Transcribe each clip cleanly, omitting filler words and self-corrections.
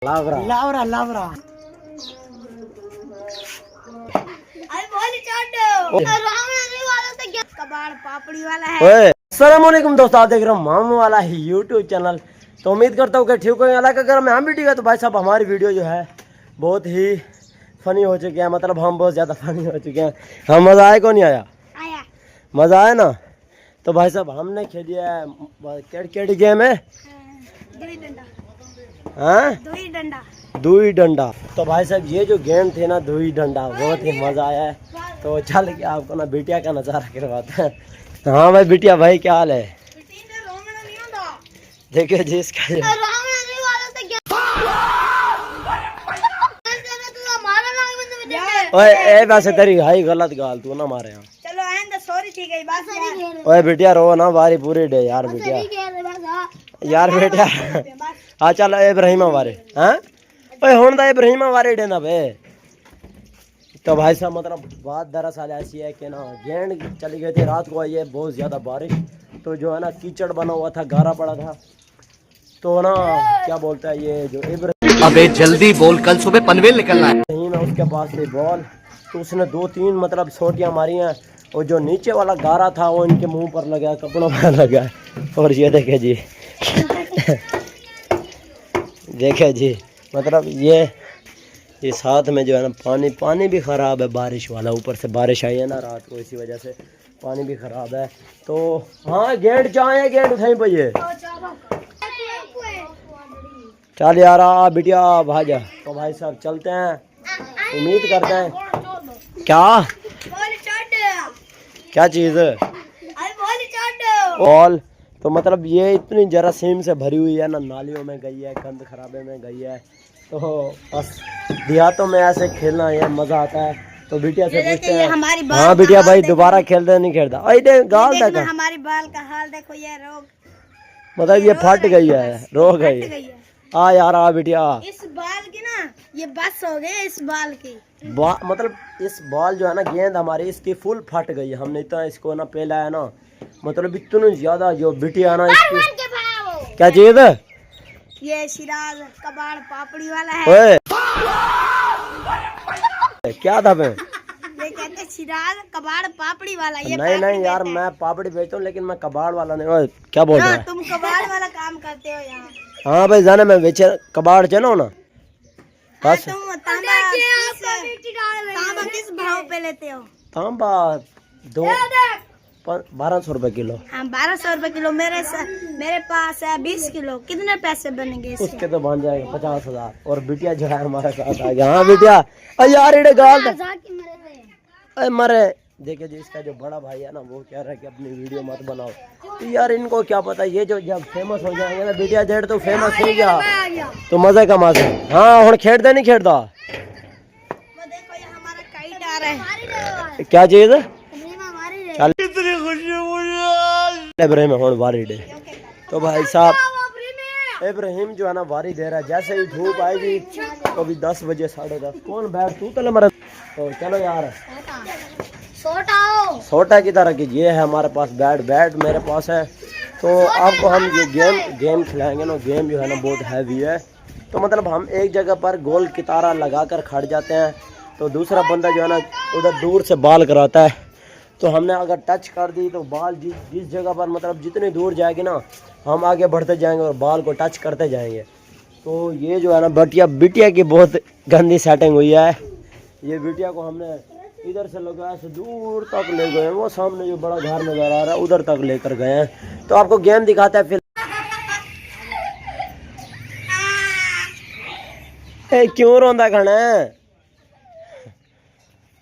लावरा लावरा लावरा कबाड़ पापड़ी वाला है। अस्सलामुअलैकुम दोस्तों, आप देख रहे हो मामू वाला ही यूट्यूब चैनल। तो उम्मीद करता हूँ कि ठीक होंगे। हालांकि अगर मैं हम भी ठीक है तो भाई साहब हमारी वीडियो जो है बहुत ही फनी हो चुकी है। मतलब हम बहुत ज़्यादा फनी हो चुके हैं। हम मज़ा आया को नहीं आया? आया। मज़ा आया ना? तो भाई साहब हमने खेली है केड़ी गेम है? दुई डंडा। हाँ, दुई डंडा। दुई डंडा। तो भाई साहब ये जो गेम थे ना दुई डंडा, बहुत ही मज़ा आया है। तो चल के आपको ना बिटिया का नज़ारा करवाते हैं। हाँ भाई बिटिया भाई क्या हाल है? देखिए जी इसका ओए ए वैसे तेरी भाई गलत गाल तू ना मारे यहाँ। चलो आइंदा सॉरी ठीक है बस। ओए बिटिया रो ना बारी पूरी डे यार बिटिया यार बेटिया। हाँ चल इब्राहिमा वारे हाँ ओए हुण दा इब्राहिमा वारे डे ना बे। तो भाई साहब मतलब बात दरअसल ऐसी है कि ना गेंद चली गई थी रात को, आई है बहुत ज़्यादा बारिश। तो जो है ना कीचड़ बना हुआ था, गारा पड़ा था। तो ना क्या बोलता है ये जो इब्राहिम, अबे जल्दी बोल, कल सुबह पनवेल निकलना है। उसके पास थी बॉल। तो उसने 2-3 मतलब सोटियाँ मारी हैं और जो नीचे वाला गारा था वो इनके मुंह पर लगा, कपड़ों पर लगा। और ये देखे जी देखे जी मतलब ये साथ में जो है ना पानी भी ख़राब है बारिश वाला। ऊपर से बारिश आई है ना रात को, इसी वजह से पानी भी ख़राब है। तो हाँ गेंद चाहे गेंद उठाई पाइए। चल यार आ बिटिया भाजा। तो भाई साहब चलते हैं, उम्मीद करते हैं। क्या चीज़ है? बॉल। तो मतलब ये इतनी जरासीम से भरी हुई है ना, नालियों में गई है, गंद खराबे में गई है। तो बस देहातों में ऐसे खेलना ये मज़ा आता है। तो बिटिया से पूछते हैं। हाँ बिटिया भाई दोबारा खेलते नहीं खेलता। अरे गाल देखो हमारी बाल का हाल देखो, ये रोग मतलब ये फट गई है, रो गई। आ यार आ बिटिया। इस बाल की ना ये बस हो गए इस बाल की मतलब इस बॉल जो है ना गेंद हमारी इसकी फुल फट गई है। हमने इतना इसको ना पहला है ना, मतलब इतनी ज्यादा जो बिटिया ना इसकी क्या चीज है? ये सिराज कबाड़ पापड़ी वाला है। क्या था मैं? ये कहते सिराज कबाड़ पापड़ी वाला। ये नहीं यार मैं पापड़ी बेचता हूँ लेकिन मैं कबाड़ वाला नहीं। ओए क्या बोल रहा है? तुम कबाड़ वाला काम करते हो यहाँ। हाँ भाई जाने मैं बेचे कबाड़ चलो ना बस। तुम तांबा किस भाव पे लेते हो? तांबा 1200 रुपए किलो। हाँ 1200 रुपए किलो। मेरे पास है 20 किलो। कितने पैसे बनेंगे इसके? उसके तो बन जाएगा 50,000। और बिटिया जो है हमारे साथ आ गया। हाँ बिटिया यार इधर गाल मरे। देखिए जी इसका जो बड़ा भाई है ना वो कह रहा है कि अपनी वीडियो मत बनाओ। तो यार इनको क्या पता, ये जो जब फेमस हो जाएंगे ना बिटिया जेड तो फेमस हो गया तो मजे का मजा। हाँ हूँ खेड़ते नहीं खेड़ता। देखो ये हमारा काइट आ रहा है। क्या चीज? चल इतनी खुशी इब्राहिम हूँ वारी डे। तो भाई साहब इब्राहिम जो है ना वारी दे रहा है। जैसे ही धूप आएगी तो अभी 10 बजे 10:30 कौन बैठ तू तले मरे। तो चलो यार सोटा की तरह की ये है हमारे पास बैट मेरे पास है। तो आपको हम ये गेम खिलाएंगे ना। गेम जो है ना बहुत हैवी है। तो मतलब हम एक जगह पर गोल की तारा लगा कर खड़ जाते हैं। तो दूसरा बंदा जो है ना उधर दूर से बॉल कराता है। तो हमने अगर टच कर दी तो बॉल जिस जगह पर मतलब जितनी दूर जाएगी ना हम आगे बढ़ते जाएंगे और बॉल को टच करते जाएंगे। तो ये जो है ना बिटिया की बहुत गंदी सेटिंग हुई है। ये बिटिया को हमने इधर से लगाया से दूर तक ले गए। वो सामने जो बड़ा घर नजर आ रहा है उधर तक लेकर गए हैं। तो आपको गेम दिखाता है फिर। क्यों रोंदा खाना है?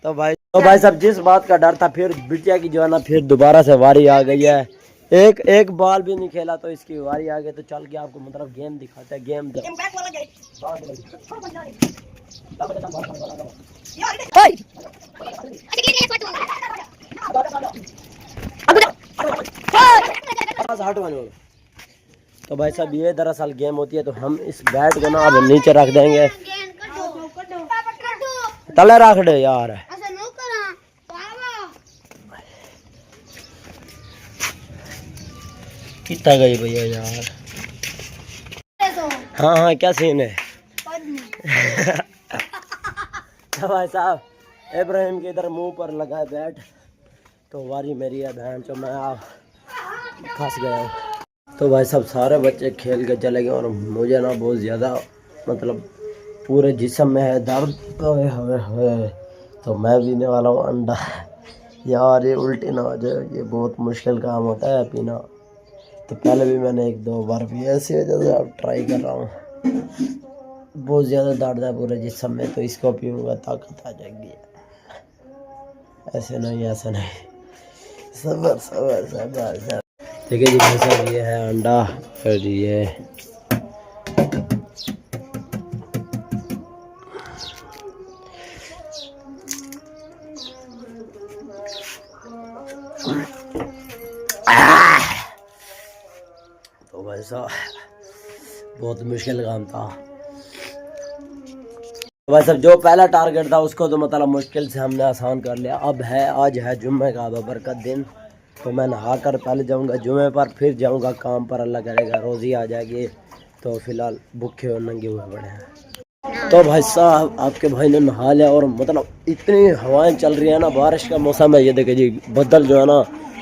तो भाई साहब जिस बात का डर था फिर बिटिया की जो है ना फिर दोबारा से वारी आ गई है। एक बॉल भी नहीं खेला तो इसकी वारी आ गई। तो चल के आपको मतलब गेम दिखाते हैं। गेम तो भाई साहब ये दरअसल गेम होती है। तो हम इस बैट को ना अब नीचे रख देंगे। तले रख दे यार। कितना गई भैया यार। हाँ क्या सीन है? तो भाई साहब इब्राहिम के इधर मुंह पर लगा है बैट, तो वारी मेरी है बहन जो मैं फंस गया हूँ। तो भाई साहब सारे बच्चे खेल के चले गए और मुझे ना बहुत ज़्यादा मतलब पूरे जिस्म में है दर्द। ओए होए होए, तो मैं पीने वाला हूँ अंडा। यार ये उल्टी ना हो जाए, ये बहुत मुश्किल काम होता है पीना। तो पहले भी मैंने 1-2 बार पिया, इसी वजह से अब ट्राई कर रहा हूँ। बहुत ज़्यादा दर्द है पूरे जिस्म में, तो इसको पीऊँगा ताकत आ जाएगी। ऐसे नहीं, ऐसे नहीं, सबर सबर सबर सबर। देखिए जी भाई साहब ये है अंडा, फिर ये तो भाई साहब बहुत मुश्किल काम था। भाई साहब जो पहला टारगेट था उसको तो मतलब मुश्किल से हमने आसान कर लिया। अब है आज है जुम्मे का बबरकत दिन, तो मैं नहा कर पहले जाऊंगा जुम्मे पर, फिर जाऊंगा काम पर, अल्लाह करेगा रोज़ी आ जाएगी। तो फिलहाल भूखे और नंगे हुए पड़े हैं। तो भाई साहब आपके भाई ने नहा लिया और मतलब इतनी हवाएं चल रही है ना, बारिश का मौसम है। ये देखिए जी बदल जो है ना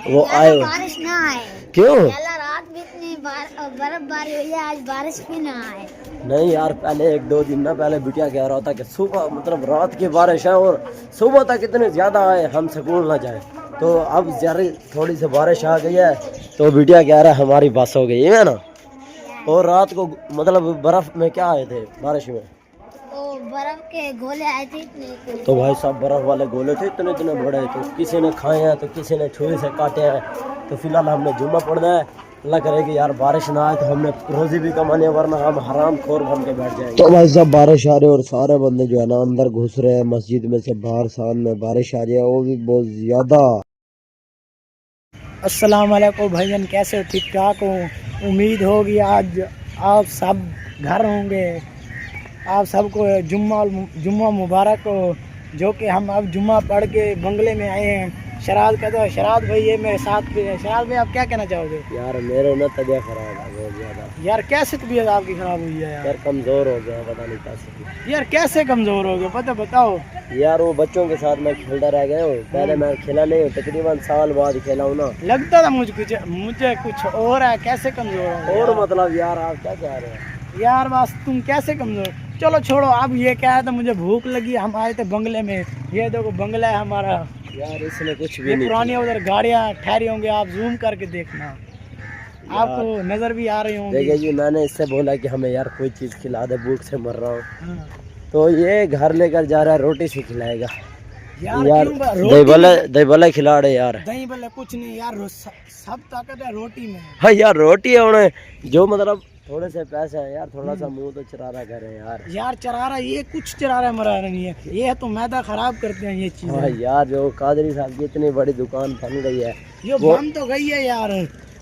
वो आए, बारिश ना आए क्यों? रात भी इतनी बर्फबारी हुई है, आज बारिश भी ना आए। नहीं यार, पहले 1-2 दिन ना पहले बिटिया कह रहा था कि सुबह मतलब रात की बारिश है और सुबह तक इतने ज़्यादा आए हम स्कूल ना जाए। तो अब ज़रा थोड़ी सी बारिश आ गई है, तो बिटिया कह रहा है हमारी बस हो गई है ना। और रात को मतलब बर्फ़ में क्या आए थे बारिश में, तो बर्फ के गोले आए थे इतने। तो भाई साहब बर्फ़ वाले गोले थे इतने इतने बड़े, तो किसी ने खाए हैं तो किसी ने छुरी से काटे हैं। तो फिलहाल हमने जुम्मा पढ़ना है, अल्लाह करेगी यार बारिश ना आए तो हमने रोज़ी भी कमानी है, वरना हम हराम खोर बन के बैठ जाएंगे। तो भाई साहब बारिश आ रही है और सारे बंदे जो है ना अंदर घुस रहे हैं मस्जिद में से बाहर। शाम में बारिश आ रही है, वो भी बहुत ज़्यादा। अस्सलाम वालेकुम भाईजान, कैसे हो? ठीक ठाक हो? उम्मीद होगी आज आप सब घर होंगे। आप सबको जुम्मा मुबारक हो, जो कि हम अब जुम्मा पढ़ के बंगले में आए हैं। शराद का तो शराद भाई ये मेरे साथ भी है। शराद भाई आप क्या कहना चाहोगे? यार मेरे ना तबीयत खराब है बहुत ज़्यादा। यार कैसे तबीयत आपकी खराब हुई है? यार कमज़ोर हो गया, पता नहीं कैसे। यार कैसे कमज़ोर हो गए, पता बताओ। यार वो बच्चों के साथ मैं खेलता रह गया हूँ, पहले मैं खेला नहीं हूँ, तकरीबन साल बाद खेला हूँ ना। लगता था मुझे कुछ और है। कैसे कमज़ोर हो? और मतलब यार आप क्या कह रहे हैं यार बस तुम कैसे कमज़ोर। चलो छोड़ो, अब ये क्या है, तो मुझे भूख लगी, हम आए थे बंगले में। ये देखो बंगला है हमारा। यार इसमें कुछ भी नहीं, पुरानी उधर गाड़ियाँ ठहरी होंगी, आप जूम करके देखना, आपको नजर भी आ रही होंगी। देखिए जी मैंने इससे बोला कि हमें यार कोई चीज़ खिला दे, भूख से मर रहा हूँ। हाँ। तो ये घर लेकर जा रहा है, रोटी से खिलाएगा। यार यार रोटी दही भल्ला खिला रहे यार। दही भल्ला कुछ नहीं यार, सब ताकत है रोटी में। हाँ यार रोटी है उन्हें जो मतलब थोड़े से पैसे हैं यार, थोड़ा सा मुंह तो चरारा करें यार। यार चरारा ये कुछ चरारा मरा नहीं है, ये तो मैदा खराब करते हैं ये चीज़। हाँ यार जो कादरी साहब की इतनी बड़ी दुकान बन गई है, ये बन तो गई है यार।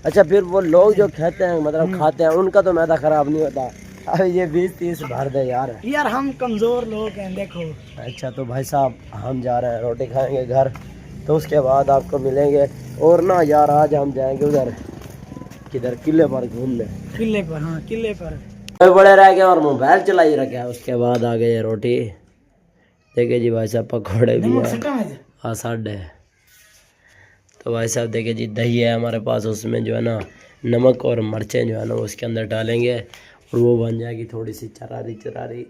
अच्छा फिर वो लोग जो खाते हैं मतलब खाते हैं उनका तो मैदा खराब नहीं होता। अब ये 20-30 भर दे यार। यार हम कमज़ोर लोग हैं देखो। अच्छा तो भाई साहब हम जा रहे हैं रोटी खाएंगे घर, तो उसके बाद आपको मिलेंगे। और ना यार आज हम जाएंगे उधर किधर किले पर घूमने, किले पर। हाँ किले पर बड़े रह गए और मोबाइल चला ही रखे है। उसके बाद आ गई रोटी। देखिए जी भाई साहब पकौड़े भी है, हाँ 6:30। तो भाई साहब देखिए जी दही है हमारे पास, उसमें जो है ना नमक और मिर्चें जो है ना उसके अंदर डालेंगे और वो बन जाएगी थोड़ी सी चरारी चरारी,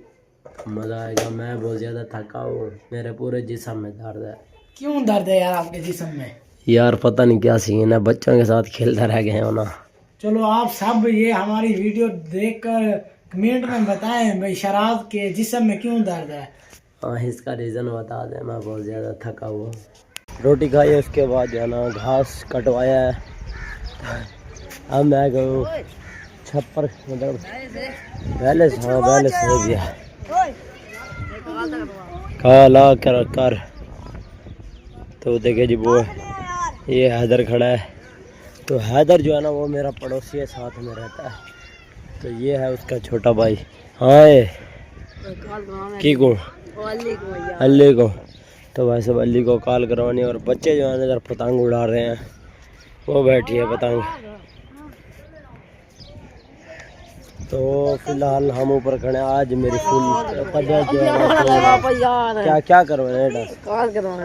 मज़ा आएगा। मैं बहुत ज़्यादा थका हूँ, मेरे पूरे जिस्म में दर्द है। क्यों दर्द है यार आपके जिस्म में? यार पता नहीं क्या सीन है, बच्चों के साथ खेलता रह गए हो ना। चलो आप सब ये हमारी वीडियो देखकर कमेंट में बताएं भाई शराब के जिस्म में क्यों दर्द है। हाँ इसका रीज़न बता दें, मैं बहुत ज़्यादा थका हुआ। रोटी खाई है उसके बाद जो है ना घास कटवाया है। अब मैं गया छप्पर मतलब पहले से, हाँ पहले से हो गया काला कर। तो देखे जी वो ये हैदर खड़ा है, तो हैदर जो है ना वो मेरा पड़ोसी है, साथ में रहता है। तो ये है उसका छोटा भाई। हाँ की को अल्ली को। तो भाई सब अल्ली को कॉल करवानी, और बच्चे जो है इधर पतंग उड़ा रहे हैं, वो बैठी है पतंग। तो फिलहाल हम ऊपर खड़े हैं। आज मेरी फुल तबीयत जो है क्या क्या करवाना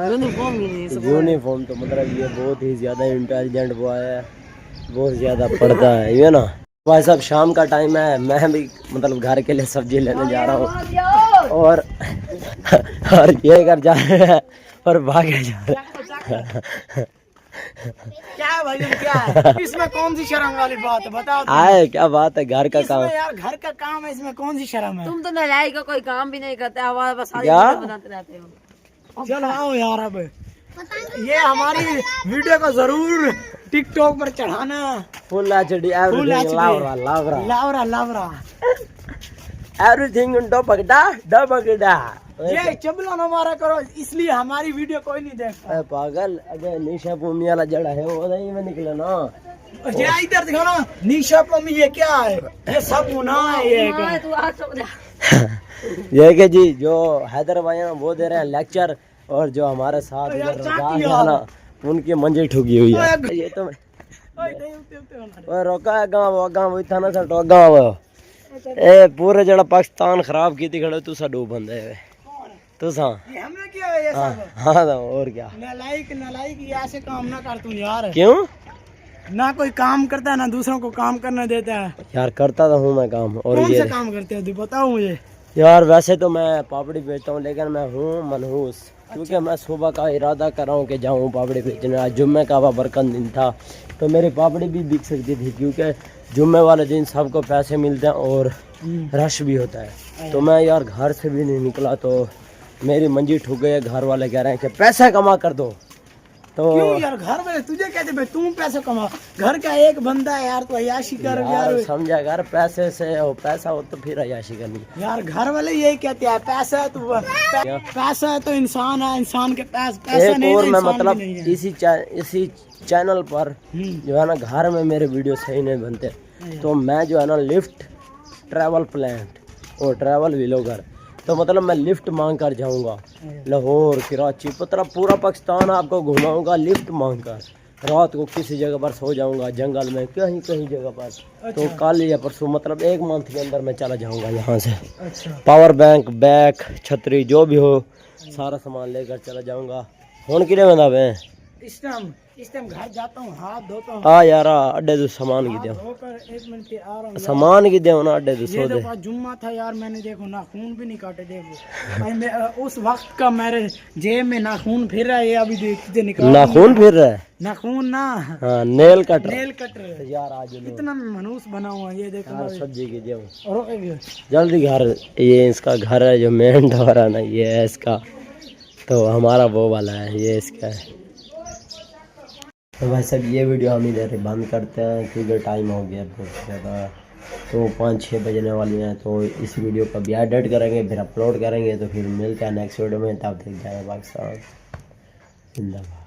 यूनिफॉर्म। तो मतलब ये बहुत ही ज़्यादा इंटेलिजेंट बॉय है, बहुत ज़्यादा पढ़ता है ये ना। भाई साहब शाम का टाइम है, मैं भी मतलब घर के लिए सब्जी लेने जा रहा हूँ और ये घर जा रहे हैं और भागे जा रहे हैं। क्या है भाई क्या है? इसमें कौन सी शर्म वाली बात है बताओ? आए क्या बात है, घर का काम यार, घर का काम है, इसमें कौन सी शर्म है? तुम तो नलाई का कोई काम भी नहीं करते, हमारे पास सारी क्या? वीडियो बनाते रहते हो। चलो आओ यार, अब ये हमारी वीडियो को जरूर टिकटॉक पर चढ़ाना। फुल एचडी एवरीथिंग लावरा लावरा लावरा लावरा एवरीथिंग डबगडा डबगडा। ये चबला न मारा करो, इसलिए हमारी वीडियो कोई नहीं देखता। अरे पागल, अगर निशा भूमि वाला जड़ा है वो नहीं में निकला ना। ये इधर दिखो ना, निशा पम्मी ये क्या है? ये सब गुनाह है ये। तू आज चुप जा। ये के जी जो हैदर भाई ना वो दे रहे हैं लेक्चर, और जो हमारे साथ इधर रजाक है ना उनकी मंजी ठुकी हुई है। ये तो ओए रोका गांव थाना सा टो गांव ए पूरे जड़ा पाकिस्तान खराब की थी खड़े तू सा डूब बंदे तू सा। ये हमने किया है ये सब? हाँ और क्या। नालायक ये ऐसे काम ना कर तू यार। क्यों? ना कोई काम करता है ना दूसरों को काम करने देता है। यार करता तो हूँ मैं काम। और कौन ये सा काम करते हो तू बताओ मुझे। यार वैसे तो मैं पापड़ी बेचता हूँ, लेकिन मैं हूँ मनहूस क्योंकि मैं सुबह का इरादा कर रहा हूँ कि जाऊँ पापड़ी बेचने। आज जुम्मे का बरकत दिन था तो मेरी पापड़ी भी बिक सकती थी, क्योंकि जुम्मे वाले दिन सबको पैसे मिलते हैं और रश भी होता है। तो मैं यार घर से भी नहीं निकला तो मेरी मंजी ठुक गई है। घर वाले कह रहे हैं कि पैसे कमा कर दो। तो क्यों यार घर वाले तुझे कहते भाई तुम पैसे कमा, घर का एक बंदा है यार, तो अयाशी कर यार। समझा कर पैसे से हो, पैसा हो तो फिर अयाशी करनी यार। घर वाले यही कहते हैं पैसा है तो पैसा है तो इंसान है, इंसान के पास पैसा एक नहीं और है, मैं इंसान मतलब भी नहीं है। इसी चैनल पर जो है ना घर में मेरे वीडियो सही नहीं बनते, तो मैं जो है ना लिफ्ट ट्रैवल प्लान और ट्रैवल व्लॉगर, तो मतलब मैं लिफ्ट मांग कर जाऊंगा लाहौर कराची पूरा पाकिस्तान आपको घुमाऊंगा लिफ्ट मांग कर। रात को किसी जगह पर सो जाऊंगा, जंगल में कहीं जगह पर। तो कल या परसों मतलब 1 मंथ के अंदर मैं चला जाऊंगा यहाँ से। पावर बैंक, बैग, छतरी जो भी हो सारा सामान लेकर चला जाऊंगा। फोन किने बंदा मैं इस टाइम घर जाता हूँ, हाथ धोता हूँ। आ यार अड्डे तू सामान की दे, 1 मिनट पे आ रहा हूँ। सामान की दे ना अड्डे तू सो दे। जुम्मा था यार, मैंने देखो नाखून भी नहीं काटे। देखो भाई उस वक्त का मेरे जेब में नाखून फिर रहा है, अभी देखते निकाल। नाखून फिर रहा है? नाखून ना, हाँ नेल कटर। नेल कटर यार आज कितना मनूस बना हुआ ये देखो। सब्जी की दे और जल्दी घर, ये इसका घर है जो मेन डोर है ना ये है इसका, तो हमारा वो वाला है ये इसका है। तो भाई साहब ये वीडियो हम इधर बंद करते हैं क्योंकि टाइम हो गया बहुत ज़्यादा, तो 5-6 बजने वाली हैं। तो इस वीडियो का भी एडिट करेंगे फिर अपलोड करेंगे, तो फिर मिलते हैं नेक्स्ट वीडियो में। तब तक जाए पाकिस्तान जिंदाबाद।